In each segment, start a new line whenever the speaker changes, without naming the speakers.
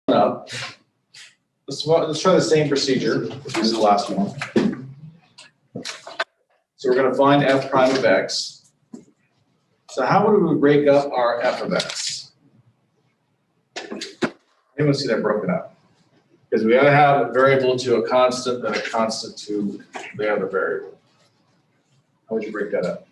up. Let's try the same procedure. This is the last one. So we're going to find f prime of x. So how would we break up our f of x? Anyone see that broken up? Because we got to have a variable to a constant and a constant to the other variable. How would you break that up?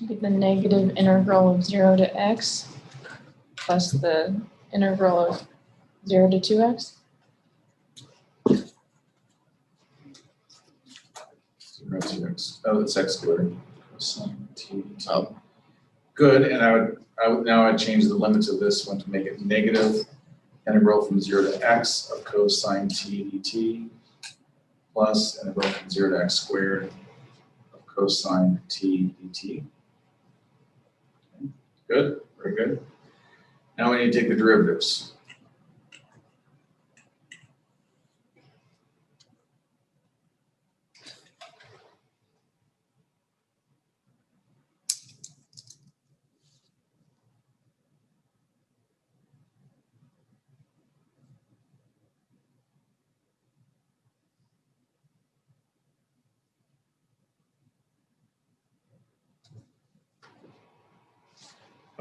Get the negative integral of 0 to x plus the integral of 0 to 2x.
0 to x. Oh, it's x squared. Cosine t. Good. And I'd change the limits of this one to make it negative integral from 0 to x of cosine t dt plus integral from 0 to x squared of cosine t dt. Good, very good. Now we need to take the derivatives.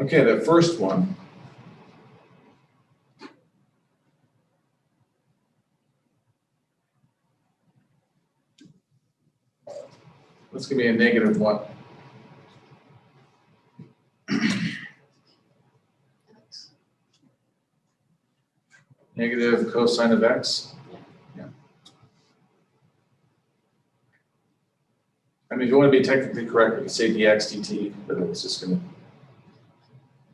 Okay, the first one. That's going to be a negative what? Negative cosine of x? Yeah. I mean, if you want to be technically correct, we can say dx dt, but it's just going to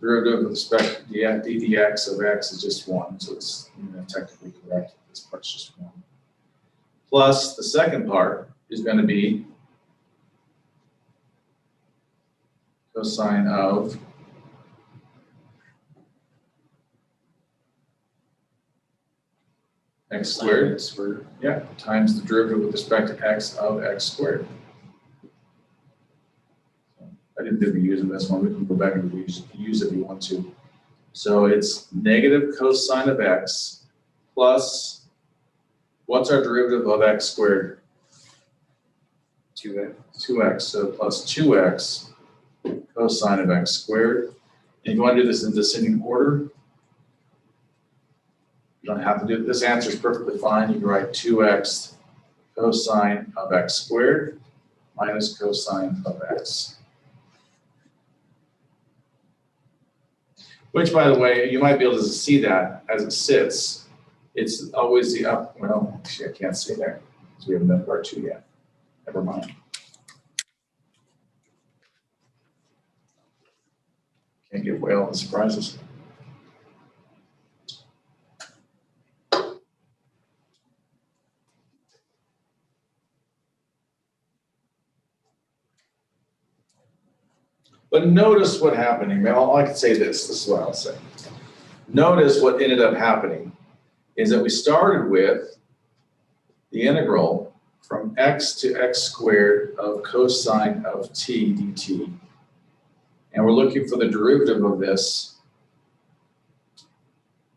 derivative with respect to ddx of x is just 1, so it's technically correct. This part's just 1. Plus, the second part is going to be cosine of x squared. Yeah, times the derivative with respect to x of x squared. I didn't think we use in this one. We can go back and use it if you want to. So it's negative cosine of x plus, what's our derivative of x squared? 2x. 2x, so plus 2x cosine of x squared. And if you want to do this in descending order, you don't have to do it. This answer is perfectly fine. You can write 2x cosine of x squared minus cosine of x. Which, by the way, you might be able to see that as it sits. It's always the up, well, actually I can't say that because we haven't done part 2 yet. Never mind. Can't give away all the surprises. But notice what happened. I can say this is what I'll say. Notice what ended up happening is that we started with the integral from x to x squared of cosine of t dt. And we're looking for the derivative of this.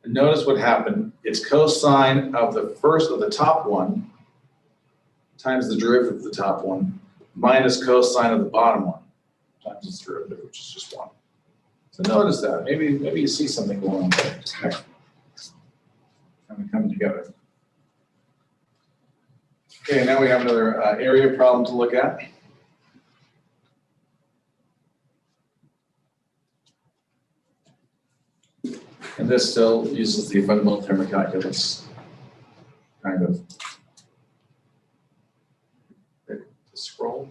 And notice what happened. It's cosine of the top one times the derivative of the top one minus cosine of the bottom one times its derivative, which is just 1. So notice that. Maybe you see something going on there. Kind of coming together. Okay, now we have another area problem to look at. And this still uses the fundamental theorem of calculus, kind of. Scroll.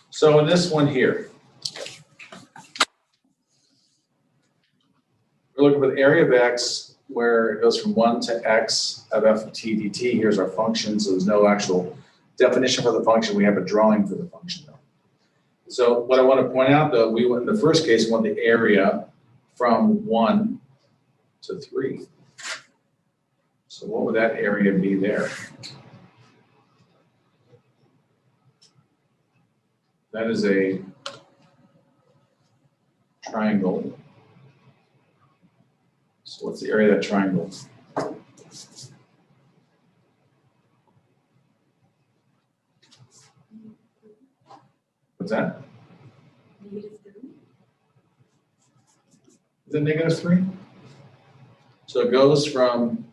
So in this one here, we're looking for the area of x where it goes from 1 to x of f of t dt. Here's our function, so there's no actual definition for the function. We have a drawing for the function though. So what I want to point out though, we in the first case want the area from 1 to 3. So what would that area be there? That is a triangle. So what's the area of that triangle? What's that? Is it -3? So it goes from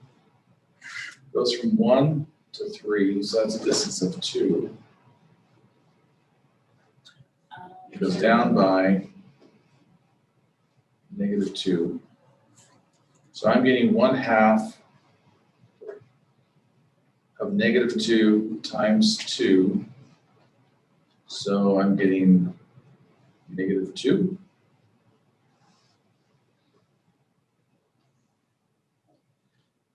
1 to 3, so that's a distance of 2. It goes down by -2. So I'm getting 1/2 of -2 times 2. So I'm getting -2.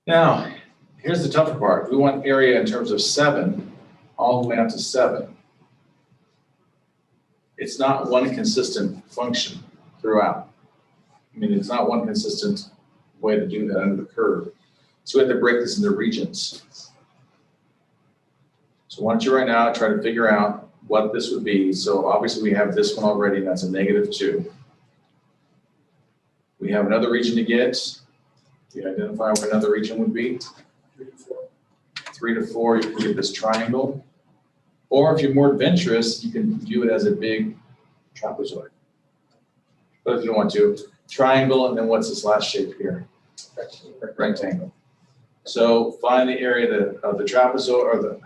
Now, here's the tougher part. We want area in terms of 7, all the way out to 7. It's not one consistent function throughout. I mean, it's not one consistent way to do that under the curve. So we have to break this into regions. So why don't you right now try to figure out what this would be. So obviously we have this one already, and that's a -2. We have another region to get. Do you identify what another region would be?
3 to 4.
3 to 4, you can get this triangle. Or if you're more adventurous, you can view it as a big trapezoid. But if you don't want to, triangle, and then what's this last shape here? Rectangle. So find the area of the trapezoid, or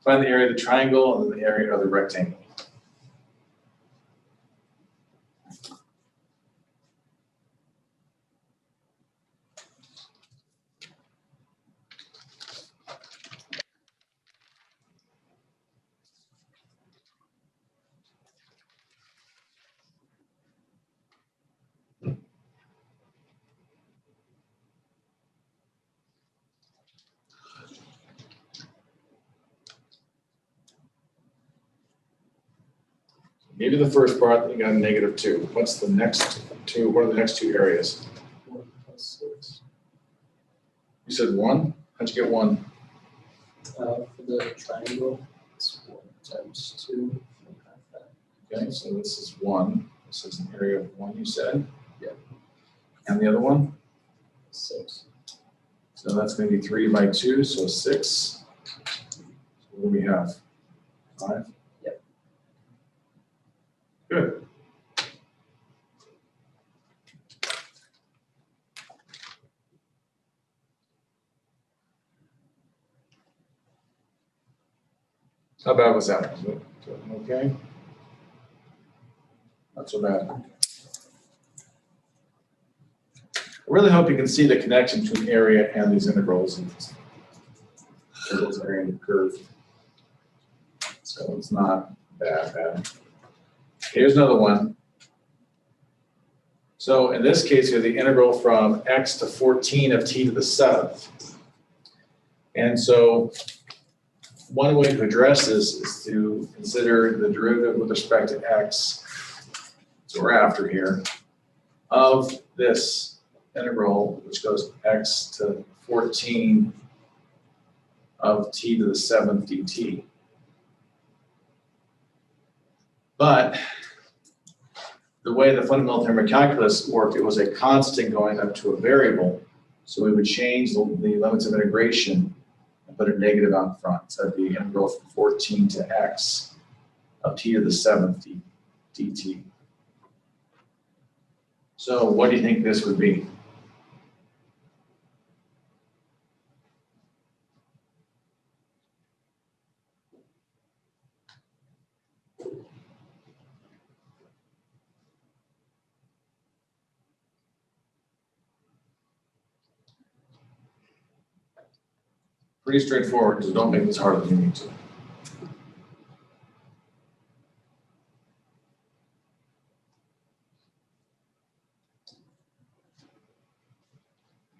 find the area of the triangle and then the area of the rectangle. Maybe the first part, you got a -2. What's the next two? What are the next 2 areas?
1 plus 6.
You said 1? How'd you get 1?
For the triangle, it's 1 times 2.
Okay, so this is 1. This is an area of 1, you said?
Yeah.
And the other one?
6.
So that's going to be 3 by 2, so 6. So what do we have? 5?
Yep.
Good. How bad was that? Was it okay? Not so bad. I really hope you can see the connection between area and these integrals and integrals area and the curve. So it's not bad. Here's another one. So in this case here, the integral from x to 14 of t to the 7th. And so one way to address this is to consider the derivative with respect to x, so we're after here, of this integral, which goes x to 14 of t to the 7th dt. But the way the fundamental theorem of calculus worked, it was a constant going up to a variable. So we would change the limits of integration and put a negative out front. So that'd be integral from 14 to x of t to the 7th dt. So what do you think this would be? Pretty straightforward, so don't make this harder than you need to.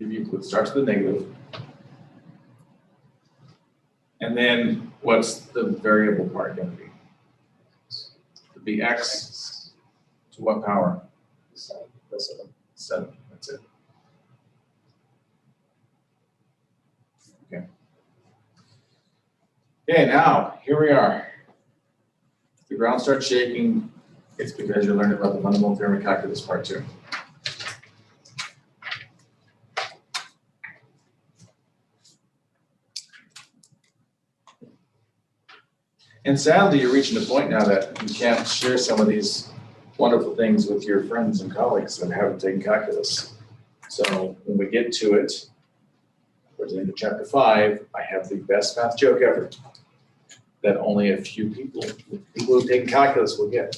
If you start to the negative. And then what's the variable part going to be? It'd be x to what power?
7.
7, that's it. Okay, now, here we are. If the ground starts shaking, it's because you're learning about the Fundamental Theorem of Calculus Part 2. And sadly, you're reaching a point now that you can't share some of these wonderful things with your friends and colleagues that haven't taken calculus. So when we get to it, towards the end of chapter 5, I have the best math joke ever that only a few people who've taken calculus will get.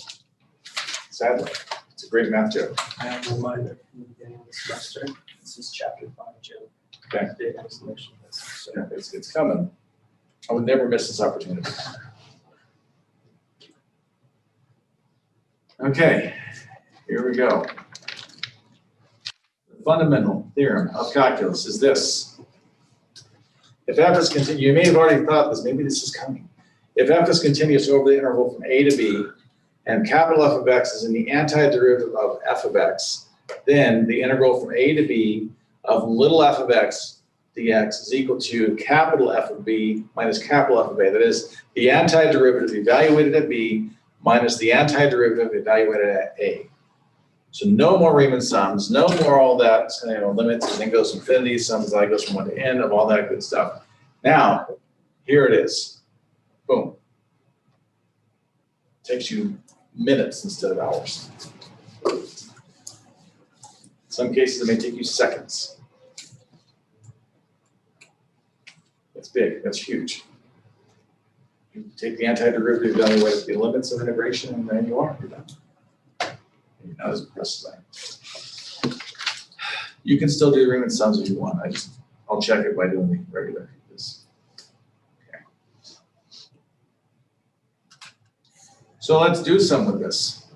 Sadly, it's a great math joke.
I have a reminder from the beginning of the semester. This is chapter 5, Joe.
Okay.
Big explanation of this. So
So it's coming. I would never miss this opportunity. Okay, here we go. The fundamental theorem of calculus is this. If f is continuous, you may have already thought this, maybe this is coming. If f is continuous over the interval from a to b, and capital F of x is in the antiderivative of f of x, then the integral from a to b of little f of x dx is equal to capital F of b minus capital F of a. That is, the antiderivative evaluated at b minus the antiderivative evaluated at a. So no more Riemann sums, no more all that, limits, and then goes to infinity, sums I goes from 1 to n, of all that good stuff. Now, here it is. Boom. Takes you minutes instead of hours. In some cases, it may take you seconds. That's big, that's huge. You take the antiderivative, evaluate the limits of integration, and then you're done. You're not as impressed as I am. You can still do Riemann sums if you want. I'll check it by doing the regular. Okay. So let's do some with this.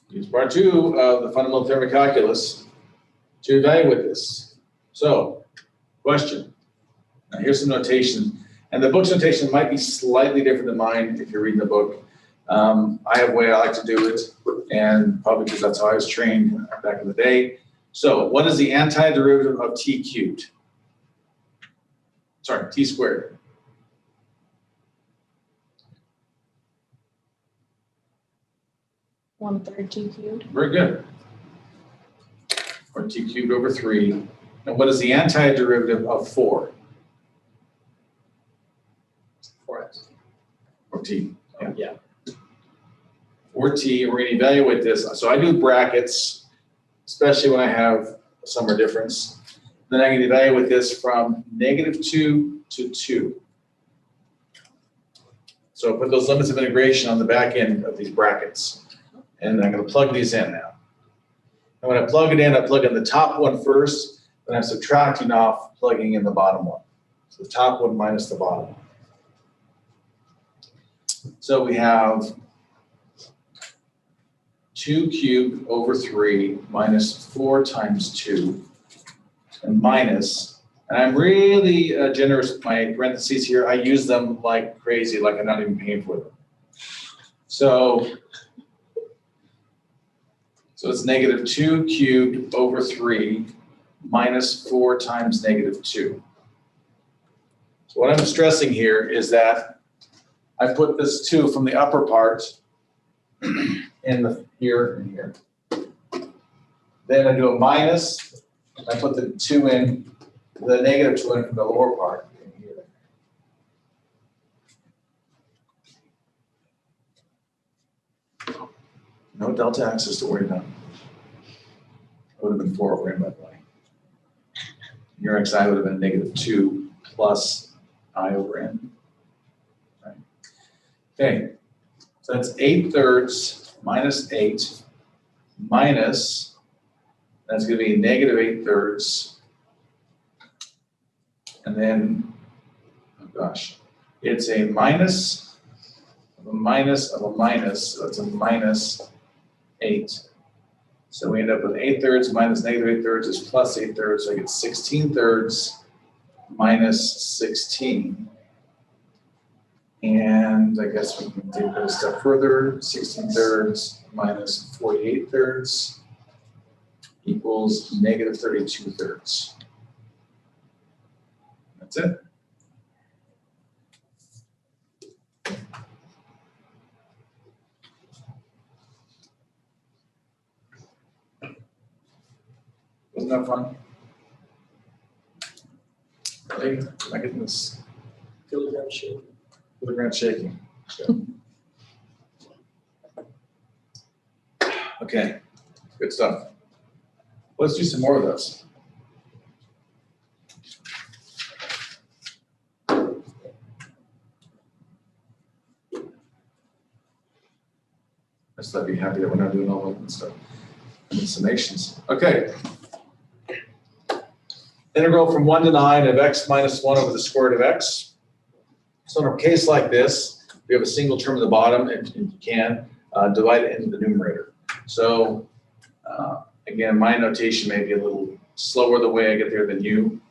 Use part 2 of the Fundamental Theorem of Calculus to evaluate this. So, question. Now here's some notation. And the book's notation might be slightly different than mine if you're reading the book. I have a way I like to do it, and probably because that's how I was trained back in the day. So what is the antiderivative of t cubed? Sorry, t squared.
One-third t cubed.
Very good. Or t cubed over 3. And what is the antiderivative of 4?
4x.
Or t.
Yeah.
Or t, we're going to evaluate this. So I do brackets, especially when I have a summer difference. Then I can evaluate this from -2 to 2. So I put those limits of integration on the back end of these brackets. And I'm going to plug these in now. And when I plug it in, I plug in the top one first, then I'm subtracting off, plugging in the bottom one. So the top one minus the bottom one. So we have 2 cubed over 3 minus 4 times 2 and minus, and I'm really generous with my parentheses here. I use them like crazy, like I'm not even paying for them. So it's -2 cubed over 3 minus 4 times -2. So what I'm stressing here is that I put this 2 from the upper part in the here and here. Then I do a minus, and I put the 2 in, the -2 in from the lower part in here. No delta axis to worry about. Would have been 4 over n, by the way. Your xi would have been -2 plus I over n. Right. Okay, so that's 8/3 minus 8 minus, that's going to be -8/3. And then, oh gosh, it's a minus of a minus of a minus, so it's a -8. So we end up with 8/3 minus -8/3 is plus 8/3, so I get 16/3 minus 16. And I guess we can take that a step further. 16/3 minus 48/3 equals -32/3. That's it. enough fun? Really? Am I getting this
Feel the ground shake.
the ground shaking? Okay, good stuff. Let's do some more of those. I'd be happy that we're not doing all that stuff. And summations. Okay. Integral from 1 to 9 of x minus 1 over the square root of x. So in a case like this, we have a single term at the bottom, and if you can, divide it into the numerator. So again, my notation may be a little slower the way I get there than you.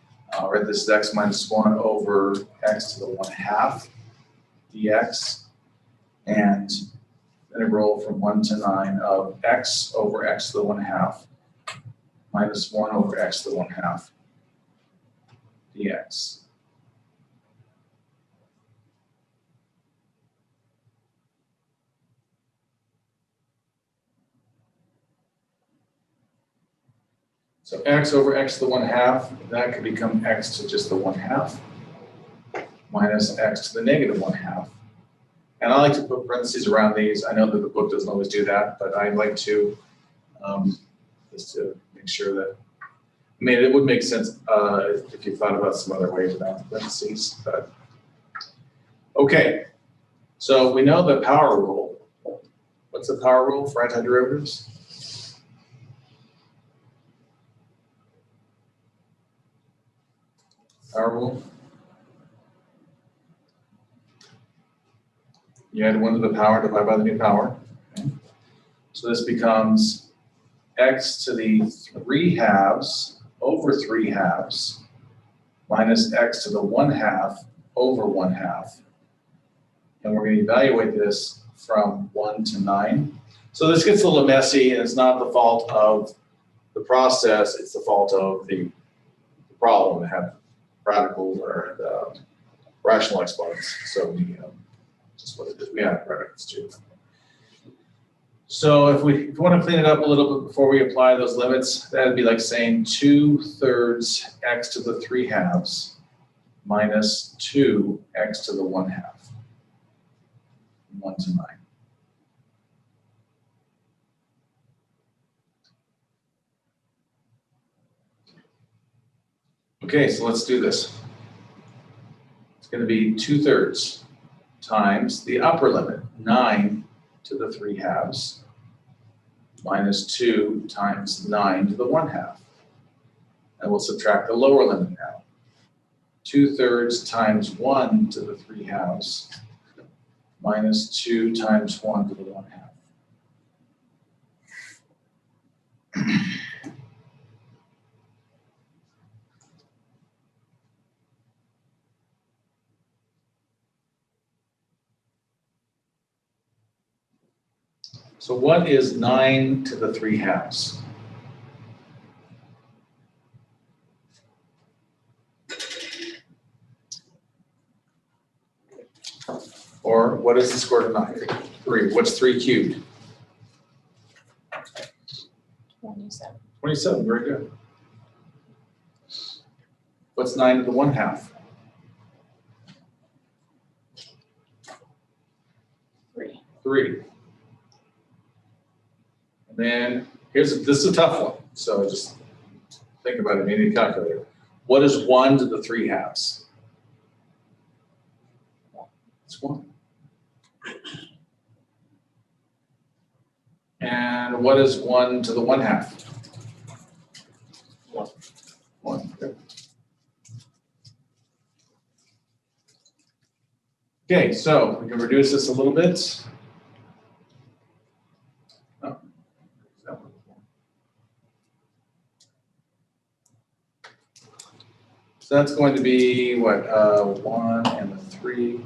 Right, this is x minus 1 over x to the 1/2 dx. And integral from 1 to 9 of x over x to the 1/2 minus 1 over x to the 1/2 dx. So x over x to the 1/2, that could become x to just the 1/2 minus x to the negative 1/2. And I like to put parentheses around these. I know that the book doesn't always do that, but I like to, just to make sure that, I mean, it would make sense if you thought about some other ways without parentheses, but. Okay, so we know the power rule. What's the power rule for antiderivatives? Power rule. You add 1 to the power, divide by the new power. Okay. So this becomes x to the 3/2 over 3/2 minus x to the 1/2 over 1/2. And we're going to evaluate this from 1 to 9. So this gets a little messy, and it's not the fault of the process, it's the fault of the problem to have radicals or rational exponents. So we just what it is. We have radicals too. So if we want to clean it up a little bit before we apply those limits, that'd be like saying 2/3 x to the 3/2 minus 2 x to the 1/2. 1 to 9. Okay, so let's do this. It's going to be 2/3 times the upper limit, 9 to the 3/2 minus 2 times 9 to the 1/2. And we'll subtract the lower limit now. 2/3 times 1 to the 3/2 minus 2 times 1 to the 1/2. So what is 9 to the 3/2? Or what is the square root of 9? 3. What's 3 cubed?
27.
27, very good. What's 9 to the 1/2?
3.
3. And then this is a tough one. So just think about it, maybe a calculator. What is 1 to the 3/2? It's 1. And what is 1 to the 1/2?
1.
1. Good. Okay, so we can reduce this a little bit. Oh. So that's going to be what, 1 and the 3,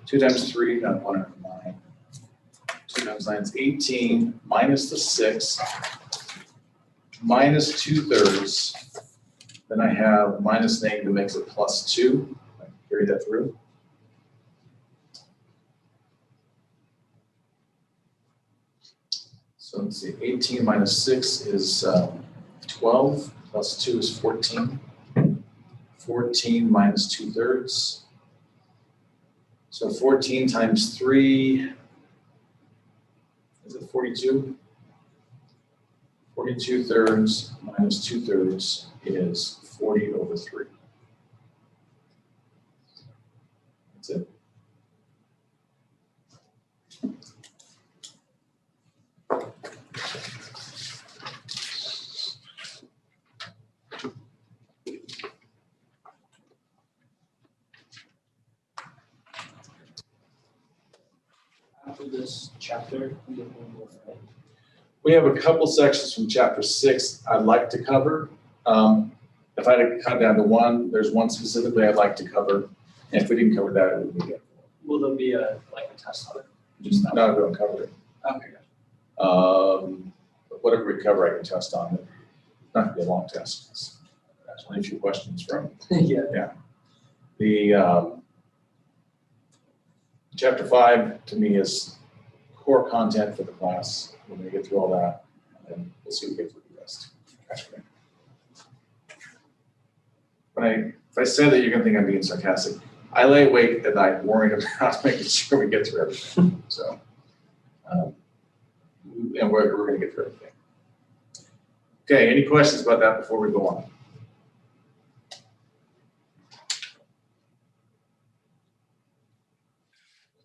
2 times 3, not 1 and 9. 2 times 9 is 18, minus the 6, minus 2/3. Then I have minus negative makes it plus 2. I can carry that through. So let's see, 18 minus 6 is 12 plus 2 is 14. 14 minus 2/3. So 14 times 3, is it 42? 42/3 minus 2/3 is 40/3. That's it.
After this chapter, we have one more, right?
We have a couple sections from chapter 6 I'd like to cover. If I had to cut down to one, there's one specifically I'd like to cover. And if we didn't cover that, it would be good.
Will there be a test on it?
Just not going to cover it.
Okay, gotcha.
But whatever we cover, I can test on it. Not going to be a long test. That's only a few questions from.
Yeah.
The chapter 5 to me is core content for the class. We're going to get through all that, and we'll see what we get through the rest. If I say that, you're going to think I'm being sarcastic. I lay awake at night worrying about making sure we get through everything. So, and we're going to get through everything. Okay, any questions about that before we go on?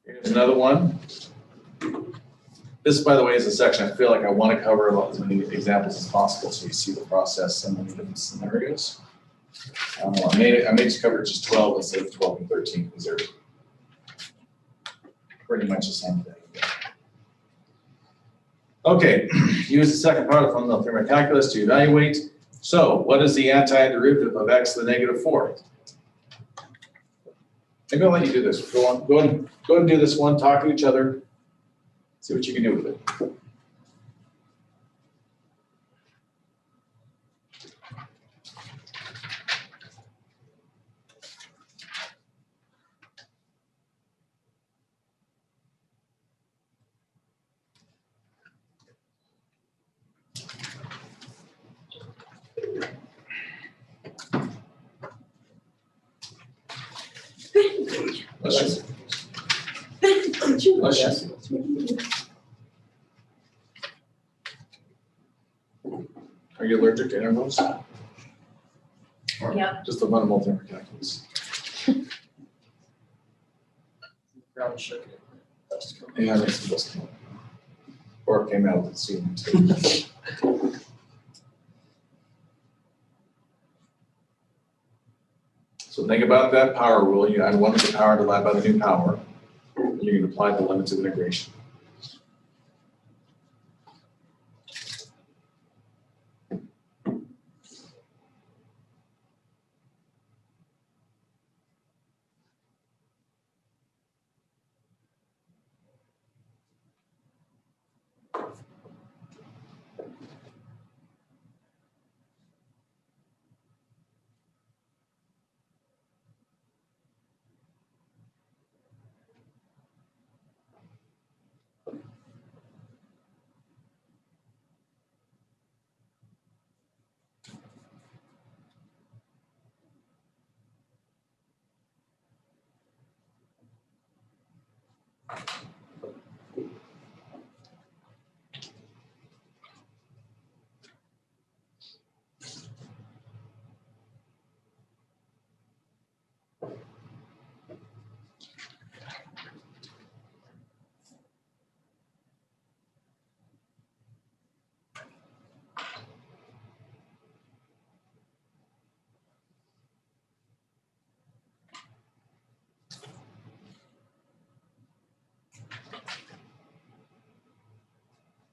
Here's another one. This, by the way, is a section I feel like I want to cover as many examples as possible so you see the process in many different scenarios. I may just cover just 12 instead of 12 and 13 because they're pretty much the same thing. Okay, use the second part of Fundamental Theorem of Calculus to evaluate. So, what is the antiderivative of x to the -4? Maybe I'll let you do this. Go ahead and do this one. Talk to each other. See what you can do with it. Bless you. Bless you. Are you allergic to intervals? Or
Yeah.
just the fundamental theorem of calculus?
Brown sugar. That's cool.
Yeah, that's the best one. Or it came out with semen too. So think about that power rule. You add 1 to the power divided by the new power. And you can apply the limits of integration.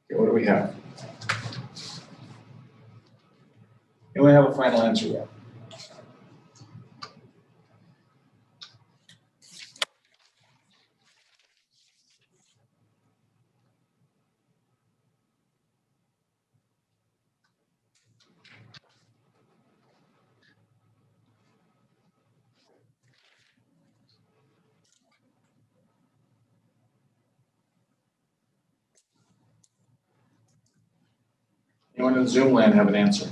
Okay, what do we have? Anyone have a final answer yet? Anyone in Zoom land have an answer?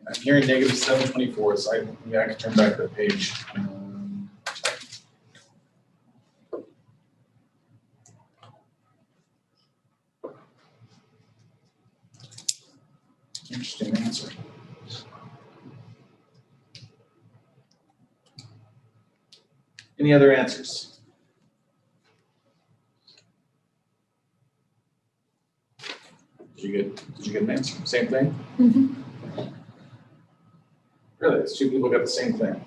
I'm hearing negative 724, so maybe I can turn back the page. Interesting answer. Any other answers? Did you get an answer? Same thing?
Mhm.
Really, it's two people got the same thing.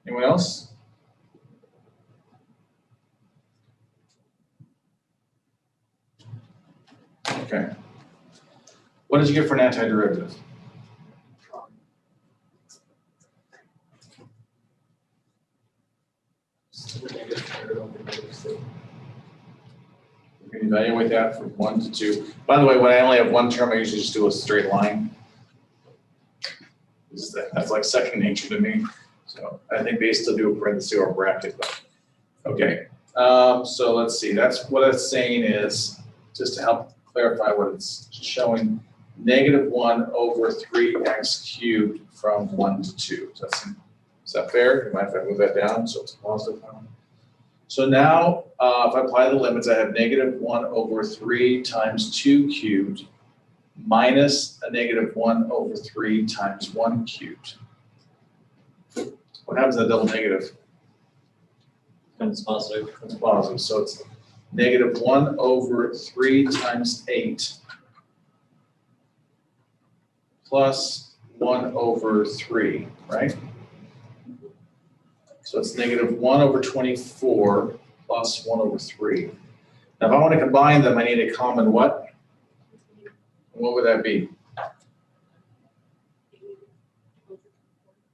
Anyone else? Okay. What did you get for an antiderivative? We can evaluate that from 1 to 2. By the way, when I only have one term, I usually just do a straight line. That's like second nature to me. So I think they still do a parenthesis or a bracket, but okay. So let's see. That's what it's saying is, just to help clarify what it's showing, -1 over 3x cubed from 1 to 2. Is that fair? You mind if I move that down so it's a positive now? So now, if I apply the limits, I have -1 over 3 times 2 cubed minus a -1 over 3 times 1 cubed. What happens to the double negative?
Becomes positive.
It's positive, so it's -1 over 3 times 8 plus 1 over 3, right? So it's -1 over 24 plus 1 over 3. Now, if I want to combine them, I need a common what? What would that be?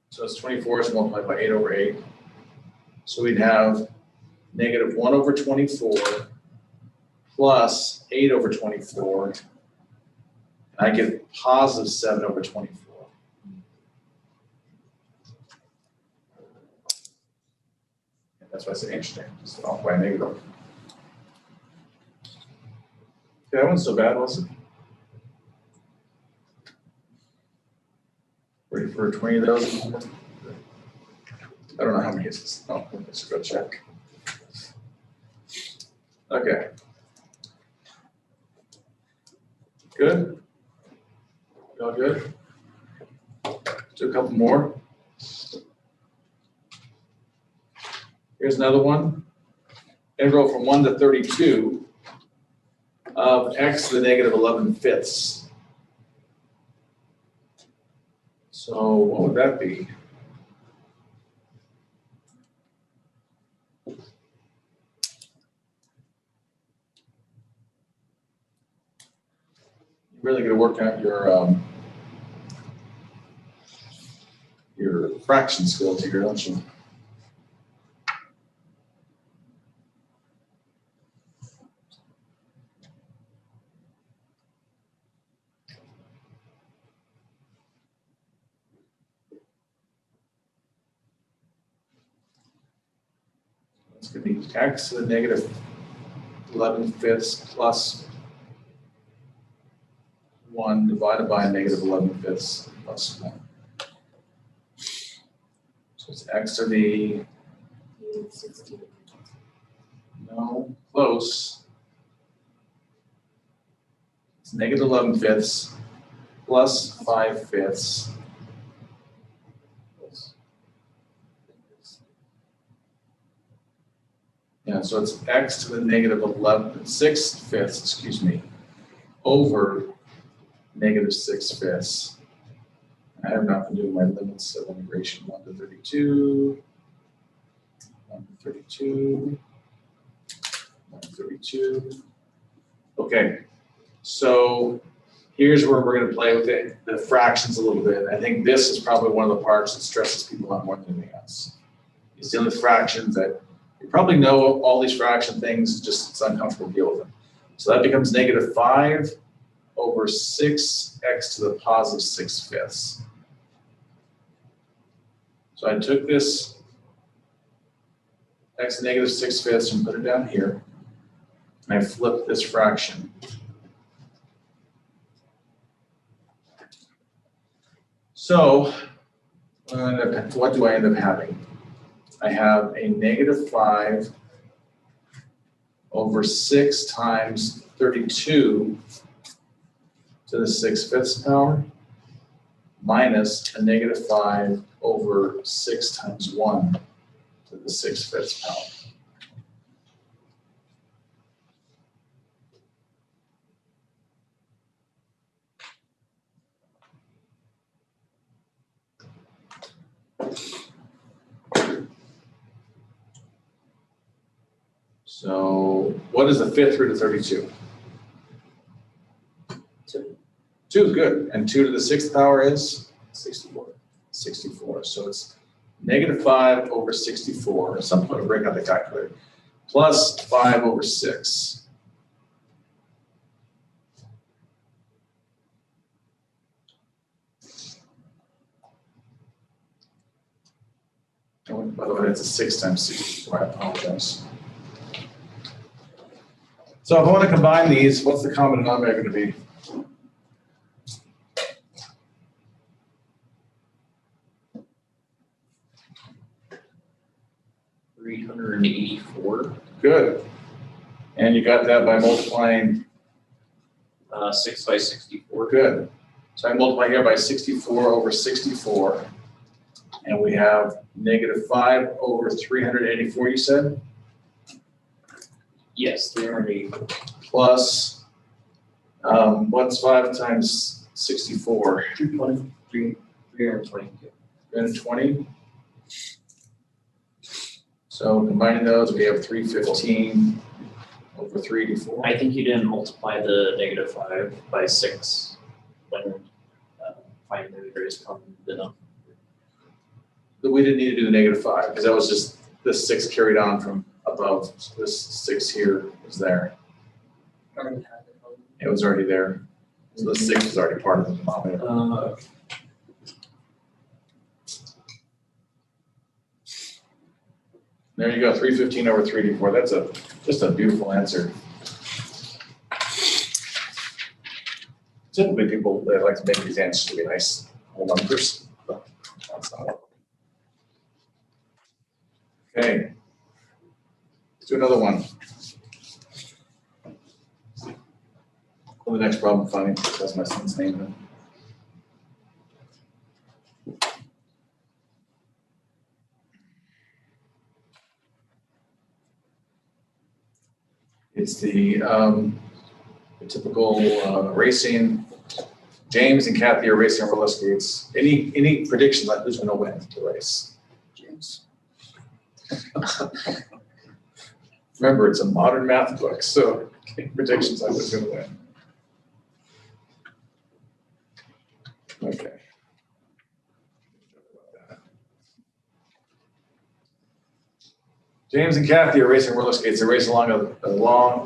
So it's 24 is multiplied by 8 over 8. So we'd have -1 over 24 plus 8 over 24. And I get positive 7 over 24. And that's why I say interesting. It's off by a negative. Okay, that wasn't so bad, was it? Ready for 20 of those? I don't know how many is this. Oh, let's go check. Okay. Good? All good? Do a couple more. Here's another one. Integral from 1 to 32 of x to the -11/5. So what would that be? You're really going to work out your fraction skills here, don't you? It's going to be x to the -11/5 plus 1 divided by -11/5 plus 1. So it's x to the, no, close. It's -11/5 plus 5/5. Yeah, so it's x to the -6/5, excuse me, over -6/5. I have not been doing my limits of integration 1 to 32, 1 to 32, 1 to 32. Okay, so here's where we're going to play with it, the fractions a little bit. I think this is probably one of the parts that stresses people out more than anything else. It's dealing with fractions that you probably know all these fraction things, just it's uncomfortable to deal with them. So that becomes -5 over 6x to the positive 6/5. So I took this x to -6/5 and put it down here. and I flip this fraction. So what do I end up having? I have a negative 5 over 6 times 32 to the 6/5 power minus a negative 5 over 6 times 1 to the 6/5 power. So what is the 5th root of 32?
2.
2, good. And 2 to the 6th power is?
64.
64. So it's negative 5 over 64. At some point, I'll break out the calculator. Plus 5 over 6. Oh, by the way, it's a 6 times 64. I apologize. So if I want to combine these, what's the common denominator going to be?
$384.
Good. And you got that by multiplying.
6 by 64.
Good. So I multiply here by 64 over 64. And we have negative 5 over 384, you said?
Yes, 384.
Plus, what's 5 times 64?
320. 322.
320. So combining those, we have 315 over 384.
I think you didn't multiply the negative 5 by 6 when finding the greatest common denominator.
But we didn't need to do the negative 5 because that was just this 6 carried on from above. So this 6 here was there. It was already there. So the 6 is already part of the denominator. There you go, 315 over 384. That's just a beautiful answer. Typically, people they like to make these answers to be nice whole numbers, but that's not it. Okay, let's do another one. Well, the next problem, funny, that's my son's name in it. It's the typical racing. James and Kathy are racing roller skates. Any predictions on who's going to win the race?
James.
Remember, it's a modern math book, so predictions on who's going to win. Okay. James and Kathy are racing roller skates. They race along a long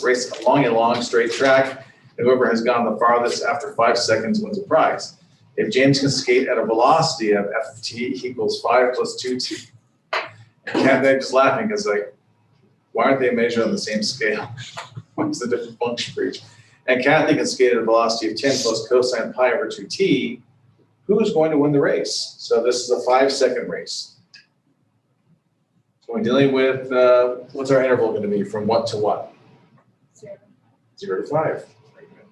straight track, and whoever has gone the farthest after 5 seconds wins a prize. If James can skate at a velocity of ft equals 5 plus 2t, and Kathy just laughing because like, why aren't they measured on the same scale? What's the different function for each? And Kathy can skate at a velocity of 10 plus cosine pi over 2t. Who is going to win the race? So this is a 5-second race. We're dealing with, what's our interval going to be from what to what?
0.
0 to 5. Very good.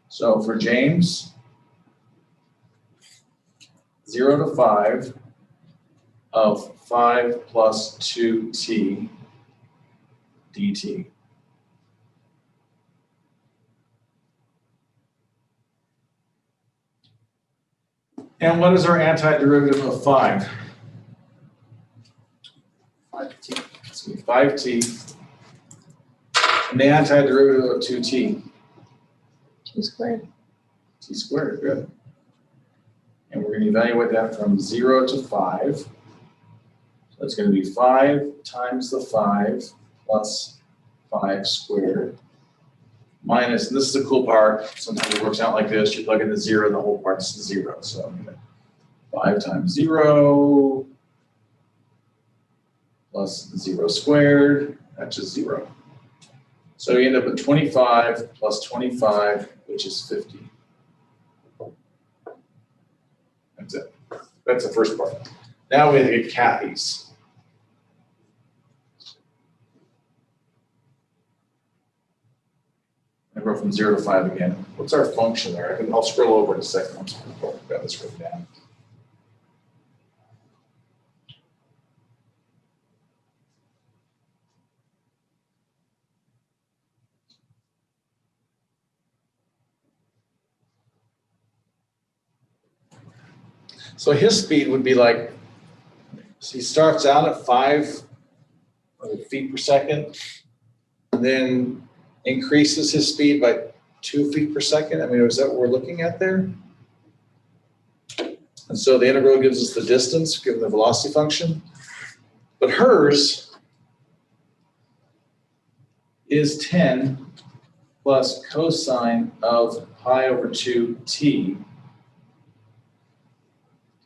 So for James, 0 to 5 of 5 plus 2t dt. And what is our antiderivative of 5?
5t.
It's going to be 5t. And the antiderivative of 2t?
2 squared.
T squared, good. And we're going to evaluate that from 0 to 5. So it's going to be 5 times the 5 plus 5 squared minus, and this is the cool part, sometimes it works out like this, you plug in the 0 and the whole part's 0. So I'm going to 5 times 0 plus 0 squared, that's just 0. So you end up with 25 plus 25, which is 50. That's it. That's the first part. Now we have to get Kathy's. I go from 0 to 5 again. What's our function there? I'll scroll over in a second once we've got this written down. So his speed would be like, so he starts out at 5 feet per second, and then increases his speed by 2 feet per second. I mean, is that what we're looking at there? And so the integral gives us the distance, given the velocity function. But hers is 10 plus cosine of pi over 2t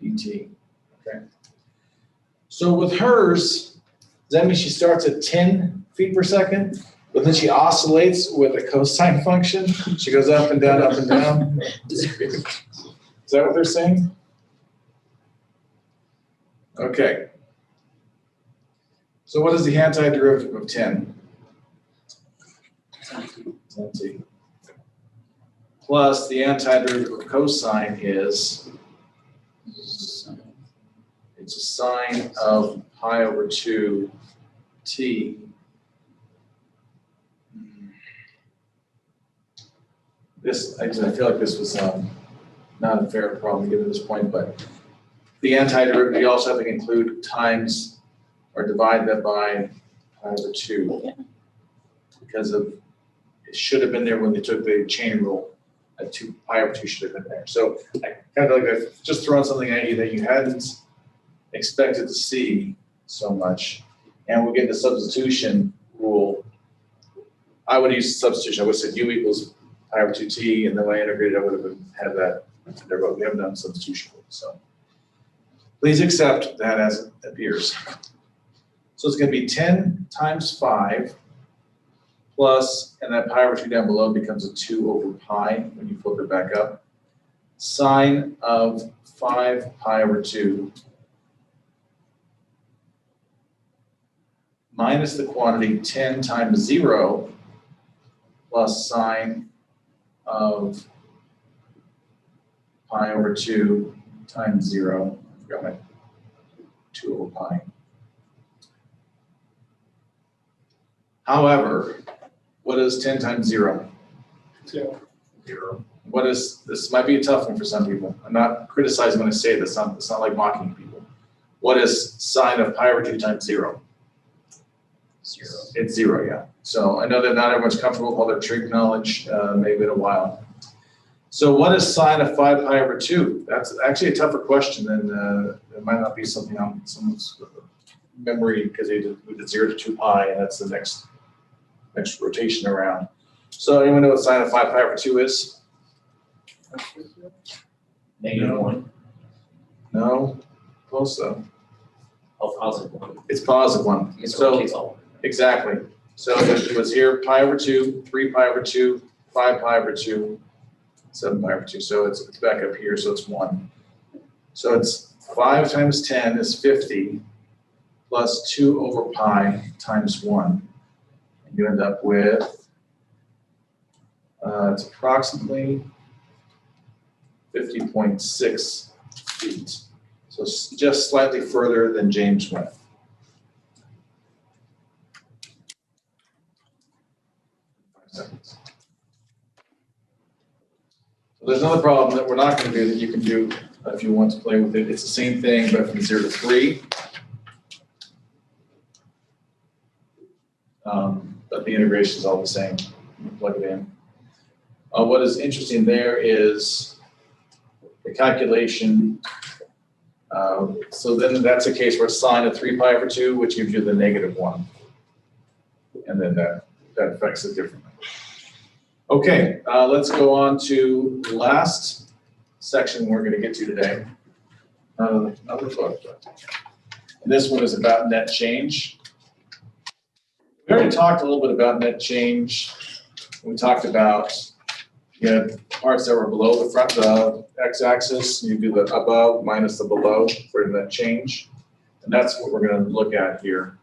dt. Okay. So with hers, does that mean she starts at 10 feet per second? But then she oscillates with a cosine function. She goes up and down, up and down. Is that what they're saying? Okay. So what is the antiderivative of 10? 10t. Plus the antiderivative of cosine is, it's a sine of pi over 2t. This, I feel like this was not a fair problem given this point, but the antiderivative, you also have to include times or divide that by pi over 2.
Yeah.
Because of, it should have been there when they took the chain rule. Pi over 2 should have been there. So I kind of like that, just throwing something at you that you hadn't expected to see so much. And we'll get the substitution rule. I would use substitution. I would have said u equals pi over 2t, and then when I integrated, I would have had that there, but we haven't done substitution rule. So please accept that as it appears. So it's going to be 10 times 5 plus, and that pi over 2 down below becomes a 2 over pi when you flip it back up. Sine of 5 pi over 2 minus the quantity 10 times 0 plus sine of pi over 2 times 0. I forgot my 2 over pi. However, what is 10 times 0? 0. What is, this might be a tough one for some people. I'm not criticizing when I say this, it's not like mocking people. What is sine of pi over 2 times 0?
0.
It's 0, yeah. So I know that not everyone's comfortable with all their trig knowledge, maybe in a while. So what is sine of 5 pi over 2? That's actually a tougher question, and it might not be something on someone's memory because we did 0 to 2 pi, and that's the next rotation around. So anyone know what sine of 5 pi over 2 is?
-1.
No? Close though.
Oh, positive 1.
It's positive 1.
It's
So
rotates all.
exactly. So it was here pi over 2, 3 pi over 2, 5 pi over 2, 7 pi over 2. So it's back up here, so it's 1. So it's 5 times 10 is 50 plus 2 over pi times 1. And you end up with, it's approximately 50.6 feet. So it's just slightly further than James went. Seconds. So there's another problem that we're not going to do that you can do if you want to play with it. It's the same thing, but from 0 to 3. But the integration is all the same. You plug it in. What is interesting there is the calculation. So then that's a case where it's sine of 3 pi over 2, which gives you the -1. And then that affects it differently. Okay, let's go on to the last section we're going to get to today. Another book. And this one is about net change. We already talked a little bit about net change. We talked about, you had parts that were below the front, the x-axis, you do the above minus the below for net change. And that's what we're gonna look at here.